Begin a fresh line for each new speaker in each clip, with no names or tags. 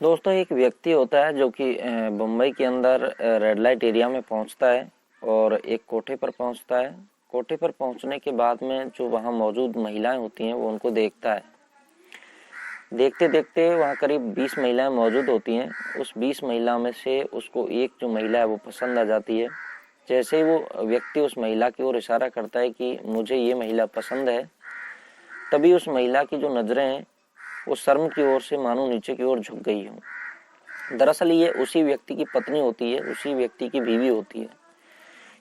दोस्तों, एक व्यक्ति होता है जो कि बम्बई के अंदर रेड लाइट एरिया में पहुंचता है और एक कोठे पर पहुंचता है। कोठे पर पहुंचने के बाद में जो वहां मौजूद महिलाएं होती हैं वो उनको देखता है। देखते देखते वहां करीब 20 महिलाएं मौजूद होती हैं। उस 20 महिला में से उसको एक जो महिला है वो पसंद आ जाती है। जैसे ही वो व्यक्ति उस महिला की ओर इशारा करता है कि मुझे ये महिला पसंद है, तभी उस महिला की जो नजरें हैं वो शर्म की ओर से मानो नीचे की ओर झुक गई हों। दरअसल ये उसी व्यक्ति की पत्नी होती है, उसी व्यक्ति की बीवी होती है।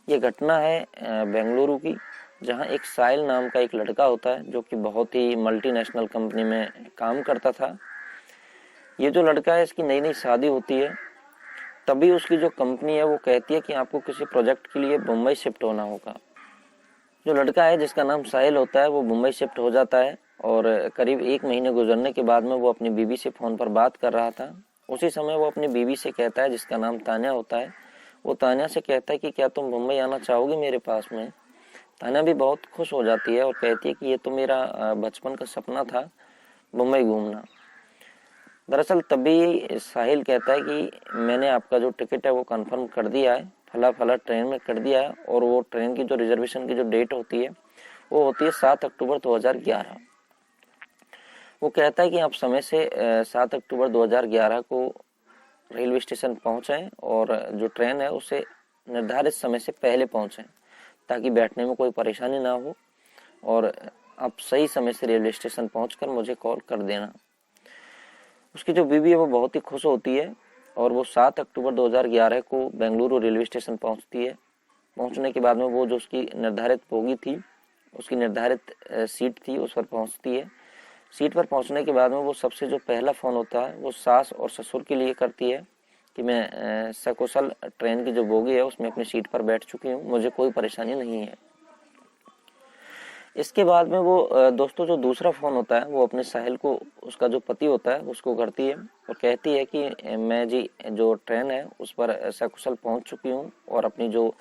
ये घटना है बेंगलुरु की, जहां एक साहिल नाम का एक लड़का होता है जो कि बहुत ही मल्टीनेशनल कंपनी में काम करता था। ये जो लड़का है, इसकी नई नई शादी होती है। तभी उसकी जो कंपनी है वो कहती है कि आपको किसी प्रोजेक्ट के लिए मुंबई शिफ्ट होना होगा। जो लड़का है जिसका नाम साहिल होता है वो मुंबई शिफ्ट हो जाता है और करीब 1 महीने गुजरने के बाद में वो अपनी बीवी से फ़ोन पर बात कर रहा था। उसी समय वो अपनी बीवी से कहता है, जिसका नाम तान्या होता है, वो तान्या से कहता है कि क्या तुम मुंबई आना चाहोगी मेरे पास में। तान्या भी बहुत खुश हो जाती है और कहती है कि ये तो मेरा बचपन का सपना था, मुंबई घूमना। दरअसल तभी साहिल कहता है कि मैंने आपका जो टिकट है वो कंफर्म कर दिया है, फला फला ट्रेन में कर दिया है, और वो ट्रेन की जो रिजर्वेशन की जो डेट होती है वो होती है 7 अक्टूबर 2011। वो कहता है कि आप समय से 7 अक्टूबर 2011 को रेलवे स्टेशन पहुंचे और जो ट्रेन है उसे निर्धारित समय से पहले पहुंचे, ताकि बैठने में कोई परेशानी ना हो, और आप सही समय से रेलवे स्टेशन पहुंचकर मुझे कॉल कर देना। उसकी जो बीवी है वो बहुत ही खुश होती है और वो 7 अक्टूबर 2011 को बेंगलुरु रेलवे स्टेशन पहुंचती है। पहुंचने के बाद में वो जो उसकी निर्धारित बोगी थी, उसकी निर्धारित सीट थी, उस पर पहुंचती है। सीट पर पहुंचने के बाद में वो सबसे जो पहला फ़ोन होता है वो सास और ससुर के लिए करती है कि मैं सकुशल ट्रेन की जो बोगी है उसमें अपनी सीट पर बैठ चुकी हूँ, मुझे कोई परेशानी नहीं है। इसके बाद में वो दोस्तों जो दूसरा फ़ोन होता है वो अपने साहिल को, उसका जो पति होता है, उसको करती है और कहती है कि मैं जी जो ट्रेन है उस पर सकुशल पहुंच चुकी हूँ और अपनी जो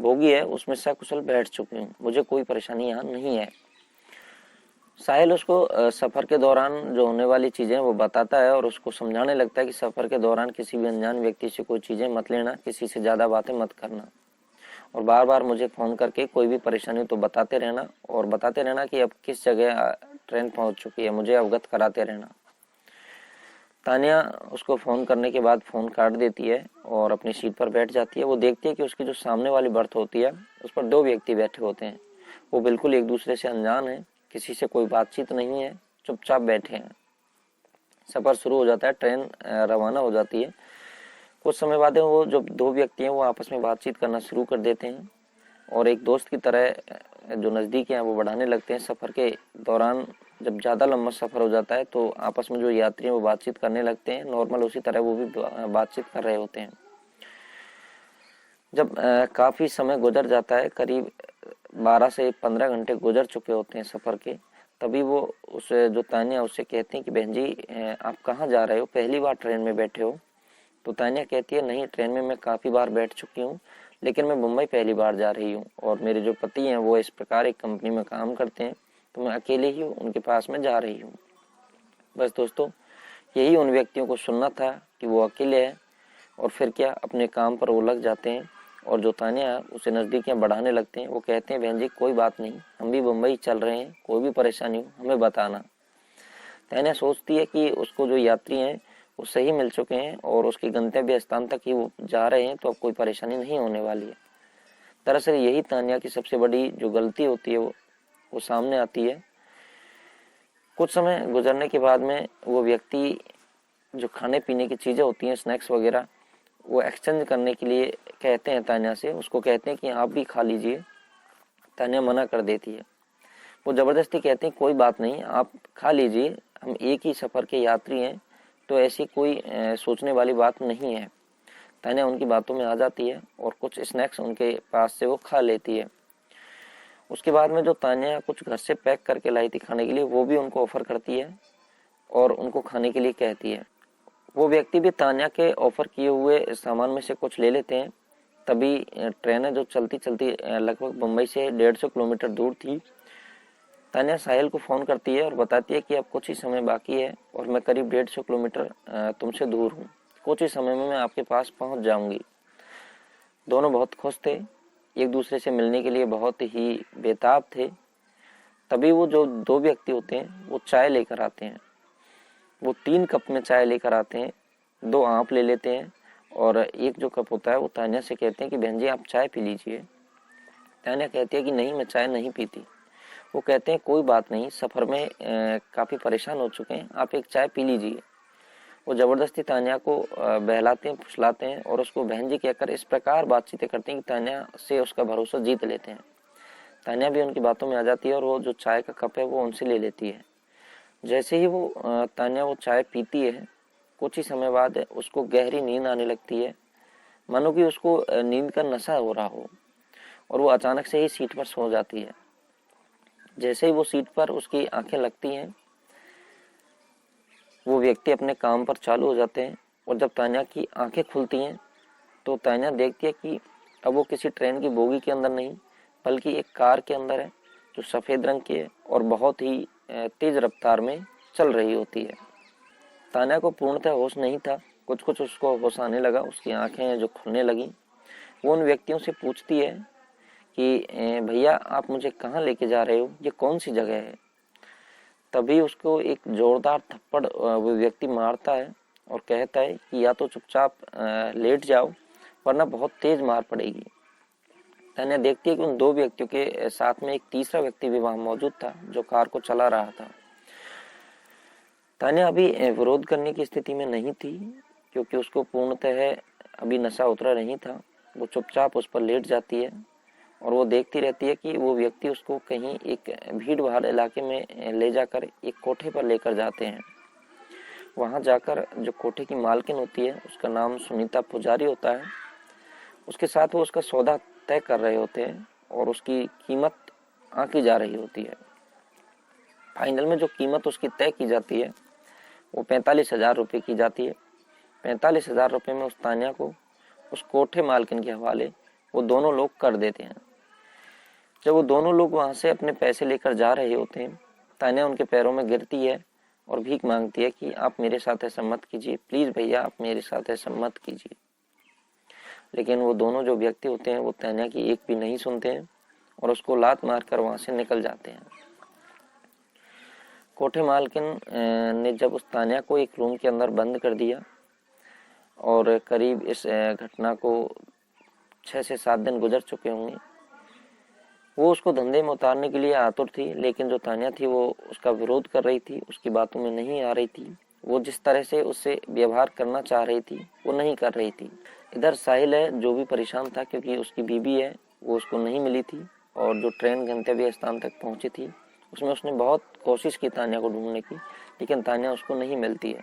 बोगी है उसमें सकुशल बैठ चुकी हूँ, मुझे कोई परेशानी यहाँ नहीं है। साहिल उसको सफ़र के दौरान जो होने वाली चीज़ें वो बताता है और उसको समझाने लगता है कि सफ़र के दौरान किसी भी अनजान व्यक्ति से कोई चीज़ें मत लेना, किसी से ज़्यादा बातें मत करना, और बार बार मुझे फ़ोन करके कोई भी परेशानी तो बताते रहना, और बताते रहना कि अब किस जगह ट्रेन पहुंच चुकी है, मुझे अवगत कराते रहना। तानिया उसको फ़ोन करने के बाद फ़ोन काट देती है और अपनी सीट पर बैठ जाती है। वो देखती है कि उसकी जो सामने वाली बर्थ होती है उस पर 2 व्यक्ति बैठे होते हैं। वो बिल्कुल एक दूसरे से अनजान है, किसी से कोई बातचीत नहीं है, चुपचाप बैठे हैं। सफ़र शुरू हो जाता है, ट्रेन रवाना हो जाती है। कुछ समय बाद वो जो 2 व्यक्ति हैं वो आपस में बातचीत करना शुरू कर देते हैं और एक दोस्त की तरह जो नज़दीक हैं वो बढ़ाने लगते हैं। सफ़र के दौरान जब ज़्यादा लंबा सफ़र हो जाता है तो आपस में जो यात्री हैं वो बातचीत करने लगते हैं, नॉर्मल उसी तरह वो भी बातचीत कर रहे होते हैं। जब काफ़ी समय गुजर जाता है, करीब 12 से 15 घंटे गुजर चुके होते हैं सफ़र के, तभी वो उस जो तानिया उससे कहती हैं कि बहन जी आप कहाँ जा रहे हो, पहली बार ट्रेन में बैठे हो। तो तानिया कहती है, नहीं, ट्रेन में मैं काफ़ी बार बैठ चुकी हूँ, लेकिन मैं मुंबई पहली बार जा रही हूँ और मेरे जो पति हैं वो इस प्रकार एक कंपनी में काम करते हैं, तो मैं अकेले ही उनके पास में जा रही हूँ। बस दोस्तों, यही उन व्यक्तियों को सुनना था कि वो अकेले हैं, और फिर क्या, अपने काम पर वो लग जाते हैं और जो तानिया है उसे नज़दीकियाँ बढ़ाने लगते हैं। वो कहते हैं, बहन जी कोई बात नहीं, हम भी मुंबई चल रहे हैं, कोई भी परेशानी हो हमें बताना। तानिया सोचती है कि उसको जो यात्री हैं वो सही मिल चुके हैं और उसके गंतव्य स्थान तक ही वो जा रहे हैं, तो अब कोई परेशानी नहीं होने वाली है। दरअसल यही तानिया की सबसे बड़ी जो गलती होती है वो सामने आती है। कुछ समय गुजरने के बाद में वो व्यक्ति जो खाने पीने की चीज़ें होती हैं, स्नैक्स वगैरह, वो एक्सचेंज करने के लिए कहते हैं तानिया से, उसको कहते हैं कि आप भी खा लीजिए। तानिया मना कर देती है। वो ज़बरदस्ती कहते हैं कोई बात नहीं, आप खा लीजिए, हम एक ही सफ़र के यात्री हैं, तो ऐसी कोई सोचने वाली बात नहीं है। तानिया उनकी बातों में आ जाती है और कुछ स्नैक्स उनके पास से वो खा लेती है। उसके बाद में जो तानिया कुछ घर से पैक करके लाई थी खाने के लिए, वो भी उनको ऑफ़र करती है और उनको खाने के लिए कहती है। वो व्यक्ति भी तानिया के ऑफ़र किए हुए सामान में से कुछ ले लेते हैं। तभी ट्रेनें जो चलती चलती लगभग मुंबई से 150 किलोमीटर दूर थी, तान्या साहिल को फ़ोन करती है और बताती है कि अब कुछ ही समय बाकी है और मैं करीब 150 किलोमीटर तुमसे दूर हूँ। कुछ ही समय में मैं आपके पास पहुँच जाऊँगी। दोनों बहुत खुश थे, एक दूसरे से मिलने के लिए बहुत ही बेताब थे। तभी वो जो दो व्यक्ति होते हैं वो चाय लेकर आते हैं। वो 3 कप में चाय लेकर आते हैं, 2 आप ले लेते हैं और एक जो कप होता है वो तान्या से कहते हैं कि बहन जी आप चाय पी लीजिए। तान्या कहती है कि नहीं, मैं चाय नहीं पीती। वो कहते हैं कोई बात नहीं, सफ़र में काफ़ी परेशान हो चुके हैं, आप एक चाय पी लीजिए। वो ज़बरदस्ती तान्या को बहलाते हैं, फुसलाते हैं और उसको बहन जी कहकर इस प्रकार बातचीतें करते हैं कि तान्या से उसका भरोसा जीत लेते हैं। तान्या भी उनकी बातों में आ जाती है और वो जो चाय का कप है वो उनसे ले लेती है। जैसे ही वो तान्या वो चाय पीती है, कुछ ही समय बाद उसको गहरी नींद आने लगती है, मानो कि उसको नींद का नशा हो रहा हो, और वो अचानक से ही सीट पर सो जाती है। जैसे ही वो सीट पर उसकी आंखें लगती हैं, वो व्यक्ति अपने काम पर चालू हो जाते हैं और जब तान्या की आंखें खुलती हैं तो तान्या देखती है कि अब वो किसी ट्रेन की बोगी के अंदर नहीं बल्कि एक कार के अंदर है जो सफ़ेद रंग की है और बहुत ही तेज रफ्तार में चल रही होती है। तान्या को पूर्णतः होश नहीं था, कुछ कुछ उसको होश आने लगा, उसकी आंखें जो खुलने लगी। वो उन व्यक्तियों से पूछती है कि भैया आप मुझे कहाँ लेके जा रहे हो, ये कौन सी जगह है। तभी उसको एक जोरदार थप्पड़ वो व्यक्ति मारता है और कहता है कि या तो चुपचाप लेट जाओ वरना बहुत तेज मार पड़ेगी। तान्या देखती है कि उन दो व्यक्तियों के साथ में एक तीसरा व्यक्ति भी वहां मौजूद था जो कार को चला रहा था। तान्या अभी विरोध करने की स्थिति में नहीं थी क्योंकि उसको पूर्णतः अभी नशा उतरा नहीं था। वो चुपचाप उस पर लेट जाती है और वो देखती रहती है कि वो व्यक्ति उसको कहीं एक भीड़ भाड़ इलाके में ले जाकर एक कोठे पर लेकर जाते हैं। वहां जाकर जो कोठे की मालकिन होती है उसका नाम सुनीता पुजारी होता है, उसके साथ वो उसका सौदा तय कर रहे होते हैं और उसकी कीमत आंकी जा रही होती है। फाइनल में जो कीमत उसकी तय की जाती है वो 45,000 रुपये की जाती है। 45,000 रुपये में उस तान्या को उस कोठे मालकिन के हवाले वो दोनों लोग कर देते हैं। जब वो दोनों लोग वहां से अपने पैसे लेकर जा रहे होते हैं, तान्या उनके पैरों में गिरती है और भीख मांगती है कि आप मेरे साथ ऐसा मत कीजिए, प्लीज भैया आप मेरे साथ ऐसा मत कीजिए। लेकिन वो दोनों जो व्यक्ति होते हैं वो तान्या की एक भी नहीं सुनते हैं और उसको लात मारकर वहां से निकल जाते हैं। कोठे मालकिन ने जब उस तान्या को एक रूम के अंदर बंद कर दिया और करीब इस घटना को 6 से 7 दिन गुजर चुके होंगे। वो उसको धंधे में उतारने के लिए आतुर थी, लेकिन जो तान्या थी वो उसका विरोध कर रही थी, उसकी बातों में नहीं आ रही थी। वो जिस तरह से उससे व्यवहार करना चाह रही थी वो नहीं कर रही थी। इधर साहिल है जो भी परेशान था क्योंकि उसकी बीबी है वो उसको नहीं मिली थी और जो ट्रेन गंतव्य स्थान तक पहुंची थी उसमें उसने बहुत कोशिश की तान्या को ढूंढने की, लेकिन तान्या उसको नहीं मिलती है।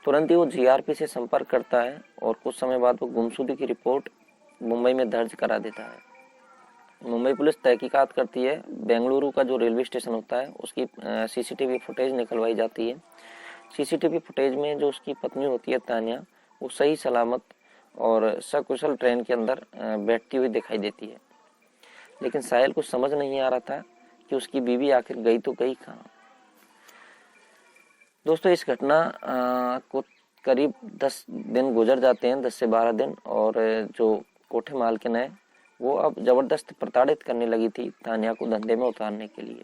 तुरंत ही वो जीआरपी से संपर्क करता है और कुछ समय बाद वो गुमशुदगी की रिपोर्ट मुंबई में दर्ज करा देता है। मुंबई पुलिस तहकीकात करती है। बेंगलुरु का जो रेलवे स्टेशन होता है उसकी सीसीटीवी फुटेज निकलवाई जाती है। सीसीटीवी फुटेज में जो उसकी पत्नी होती है तान्या, वो सही सलामत और सकुशल ट्रेन के अंदर बैठती हुई दिखाई देती है। लेकिन साहिल को समझ नहीं आ रहा था कि उसकी बीवी आखिर गई तो गई कहाँ। दोस्तों इस घटना को करीब 10 दिन गुजर जाते हैं, 10 से 12 दिन, और जो कोठे मालकिन है वो अब जबरदस्त प्रताड़ित करने लगी थी तान्या को धंधे में उतारने के लिए।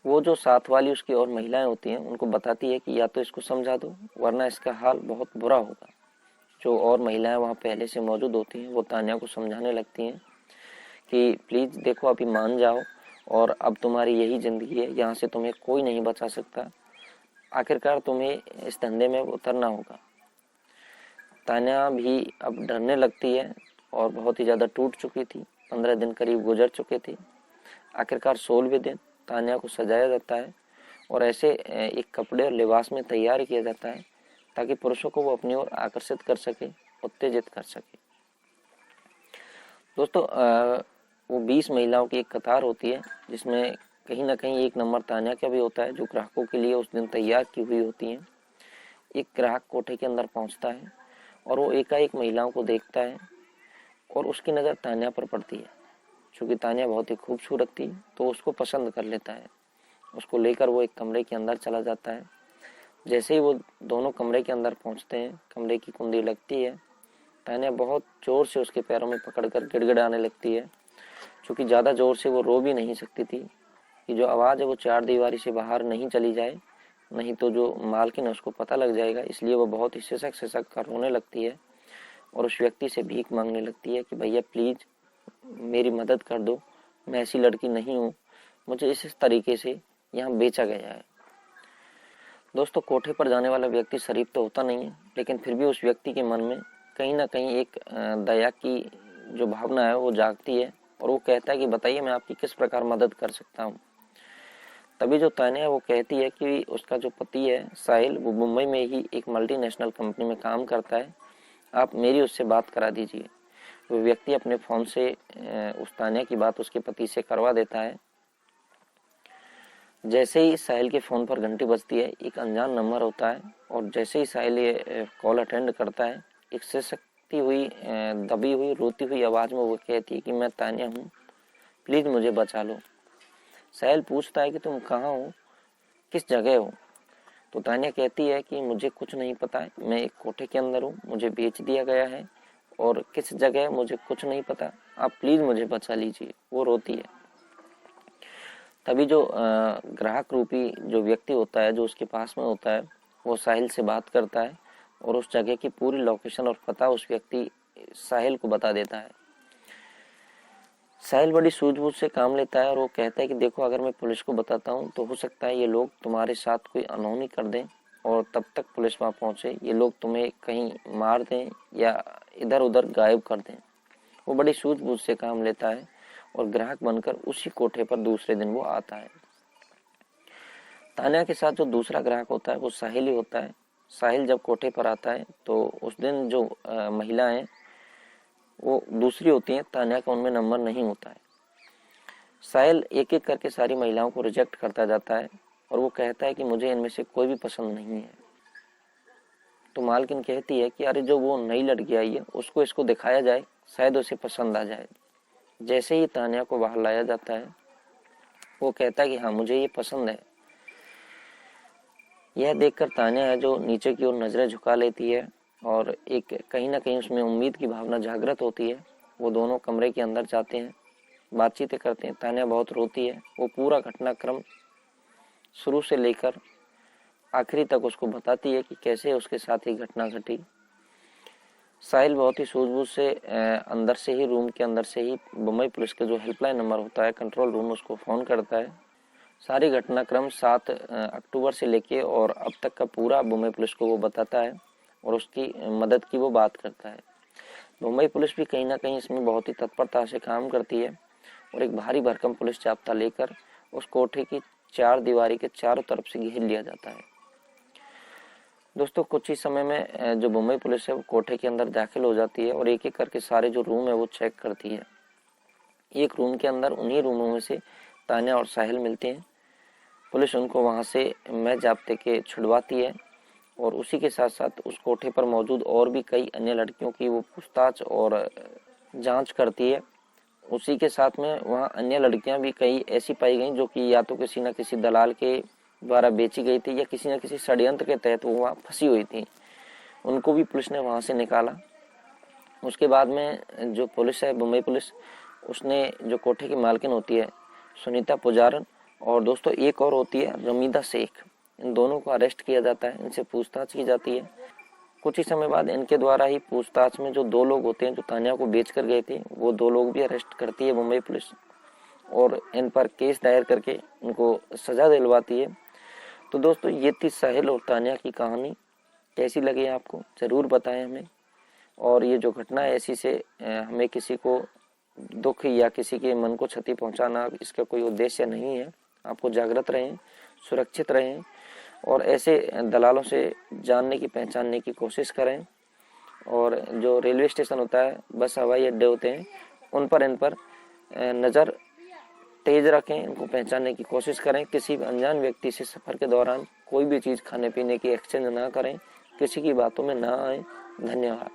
वो जो साथ वाली उसकी और महिलाएं होती हैं उनको बताती है कि या तो इसको समझा दो वरना इसका हाल बहुत बुरा होगा। जो और महिलाएं वहाँ पहले से मौजूद होती हैं वो तान्या को समझाने लगती हैं कि प्लीज देखो अभी मान जाओ और अब तुम्हारी यही जिंदगी है, यहाँ से तुम्हें कोई नहीं बचा सकता, आखिरकार तुम्हें इस धंधे में उतरना होगा। तान्या भी अब डरने लगती है और बहुत ही ज़्यादा टूट चुकी थी। 15 दिन करीब गुजर चुके थे। आखिरकार 16वें दिन तान्या को सजाया जाता है और ऐसे एक कपड़े और लिबास में तैयार किया जाता है ताकि पुरुषों को वो अपनी ओर आकर्षित कर सके, उत्तेजित कर सके। दोस्तों वो 20 महिलाओं की एक कतार होती है जिसमें कहीं ना कहीं एक नंबर तान्या का भी होता है जो ग्राहकों के लिए उस दिन तैयार की हुई होती हैं। एक ग्राहक कोठे के अंदर पहुंचता है और वो एकाएक महिलाओं को देखता है और उसकी नज़र तान्या पर पड़ती है। चूँकि तान्या बहुत ही खूबसूरत थी तो उसको पसंद कर लेता है। उसको लेकर वो एक कमरे के अंदर चला जाता है। जैसे ही वो दोनों कमरे के अंदर पहुंचते हैं, कमरे की कुंडी लगती है, तान्या बहुत जोर से उसके पैरों में पकड़कर गिड़गिड़ाने लगती है। चूँकि ज़्यादा जोर से वो रो भी नहीं सकती थी कि जो आवाज़ है वो चार दीवारी से बाहर नहीं चली जाए, नहीं तो जो मालकिन है उसको पता लग जाएगा। इसलिए वो बहुत ही सिसक सिसक कर रोने लगती है और उस व्यक्ति से भीख मांगने लगती है कि भैया प्लीज़ मेरी मदद कर दो, मैं ऐसी लड़की नहीं हूँ, मुझे इस तरीके से यहाँ बेचा गया है। दोस्तों, कोठे पर जाने वाला व्यक्ति शरीफ तो होता नहीं है, लेकिन फिर भी उस व्यक्ति के मन में कहीं ना कहीं एक दया की जो भावना है वो जागती है और वो कहता है कि बताइए मैं आपकी किस प्रकार मदद कर सकता हूँ। तभी जो तान्या है वो कहती है कि उसका जो पति है साहिल, वो मुंबई में ही एक मल्टीनेशनल कंपनी में काम करता है, आप मेरी उससे बात करा दीजिए। वो व्यक्ति अपने फ़ोन से उस तान्या की बात उसके पति से करवा देता है। जैसे ही साहिल के फ़ोन पर घंटी बजती है, एक अनजान नंबर होता है और जैसे ही साहिल ये कॉल अटेंड करता है, एक सिसकती हुई दबी हुई रोती हुई आवाज़ में वो कहती है कि मैं तान्या हूँ, प्लीज़ मुझे बचा लो। साहिल पूछता है कि तुम कहाँ हो, किस जगह हो? तो तान्या कहती है कि मुझे कुछ नहीं पता है, मैं एक कोठे के अंदर हूँ, मुझे बेच दिया गया है और किस जगह मुझे कुछ नहीं पता, आप प्लीज़ मुझे बचा लीजिए। वो रोती है। तभी जो ग्राहक रूपी जो व्यक्ति होता है, जो उसके पास में होता है, वो साहिल से बात करता है और उस जगह की पूरी लोकेशन और पता उस व्यक्ति साहिल को बता देता है। साहिल बड़ी सूझबूझ से काम लेता है और वो कहता है कि देखो, अगर मैं पुलिस को बताता हूँ तो हो सकता है ये लोग तुम्हारे साथ कोई अनहोनी कर दें और तब तक पुलिस वहाँ पहुँचे ये लोग तुम्हें कहीं मार दें या इधर उधर गायब कर दें। वो बड़ी सूझबूझ से काम लेता है और ग्राहक बनकर उसी कोठे पर दूसरे दिन वो आता है। तान्या के साथ जो दूसरा ग्राहक होता है वो साहिल ही होता है। साहिल जब कोठे पर आता है तो उस दिन जो महिलाएं वो दूसरी होती हैं, तान्या का उनमें नंबर नहीं होता है। साहिल एक एक करके सारी महिलाओं को रिजेक्ट करता जाता है और वो कहता है कि मुझे इनमें से कोई भी पसंद नहीं है। तो मालकिन कहती है कि अरे जो वो नई लड़की आई है उसको इसको दिखाया जाए, शायद उसे पसंद आ जाए। जैसे ही तान्या को बाहर लाया जाता है वो कहता है कि हाँ मुझे ये पसंद है। यह देखकर तान्या है जो नीचे की ओर नजरें झुका लेती है और एक कहीं ना कहीं उसमें उम्मीद की भावना जागृत होती है। वो दोनों कमरे के अंदर जाते हैं, बातचीतें करते हैं। तान्या बहुत रोती है। वो पूरा घटनाक्रम शुरू से लेकर आखिरी तक उसको बताती है कि कैसे उसके साथ ये घटना घटी। साहिल बहुत ही सूझबूझ से अंदर से ही, रूम के अंदर से ही बम्बई पुलिस का जो हेल्पलाइन नंबर होता है, कंट्रोल रूम, उसको फ़ोन करता है। सारी घटनाक्रम 7 अक्टूबर से लेके और अब तक का पूरा बम्बई पुलिस को वो बताता है और उसकी मदद की वो बात करता है। बम्बई पुलिस भी कहीं ना कहीं इसमें बहुत ही तत्परता से काम करती है और एक भारी भरकम पुलिस जाब्ता लेकर उस कोठे की चार दीवारी के चारों तरफ से घेर लिया जाता है। दोस्तों, कुछ ही समय में जो बम्बई पुलिस है वो कोठे के अंदर दाखिल हो जाती है और एक एक करके सारे जो रूम है वो चेक करती है। एक रूम के अंदर, उन्हीं रूमों में से तान्या और साहिल मिलते हैं। पुलिस उनको वहां से मैं जाब्ते के छुड़वाती है और उसी के साथ साथ उस कोठे पर मौजूद और भी कई अन्य लड़कियों की वो पूछताछ और जांच करती है। उसी के साथ में वहाँ अन्य लड़कियां भी कई ऐसी पाई गई जो कि या तो किसी न किसी दलाल के द्वारा बेची गई थी या किसी न किसी षड्यंत्र के तहत वो वहाँ फंसी हुई थी। उनको भी पुलिस ने वहाँ से निकाला। उसके बाद में जो पुलिस है, बम्बई पुलिस, उसने जो कोठे की मालकिन होती है सुनीता पुजारन, और दोस्तों एक और होती है रमीदा शेख, इन दोनों को अरेस्ट किया जाता है। इनसे पूछताछ की जाती है। कुछ ही समय बाद इनके द्वारा ही पूछताछ में जो दो लोग होते हैं जो तान्या को बेच कर गए थे, वो दो लोग भी अरेस्ट करती है बम्बई पुलिस और इन पर केस दायर करके इनको सजा दिलवाती है। तो दोस्तों, ये थी साहिल और तान्या की कहानी। कैसी लगी आपको ज़रूर बताएं हमें। और ये जो घटना है, ऐसी से हमें किसी को दुख या किसी के मन को क्षति पहुंचाना, इसका कोई उद्देश्य नहीं है। आपको जागृत रहें, सुरक्षित रहें और ऐसे दलालों से जानने की, पहचानने की कोशिश करें। और जो रेलवे स्टेशन होता है, बस हवाई अड्डे होते हैं, उन पर इन पर नज़र तेज रखें, इनको पहचानने की कोशिश करें। किसी भी अनजान व्यक्ति से सफ़र के दौरान कोई भी चीज़ खाने पीने की एक्सचेंज ना करें, किसी की बातों में ना आए। धन्यवाद।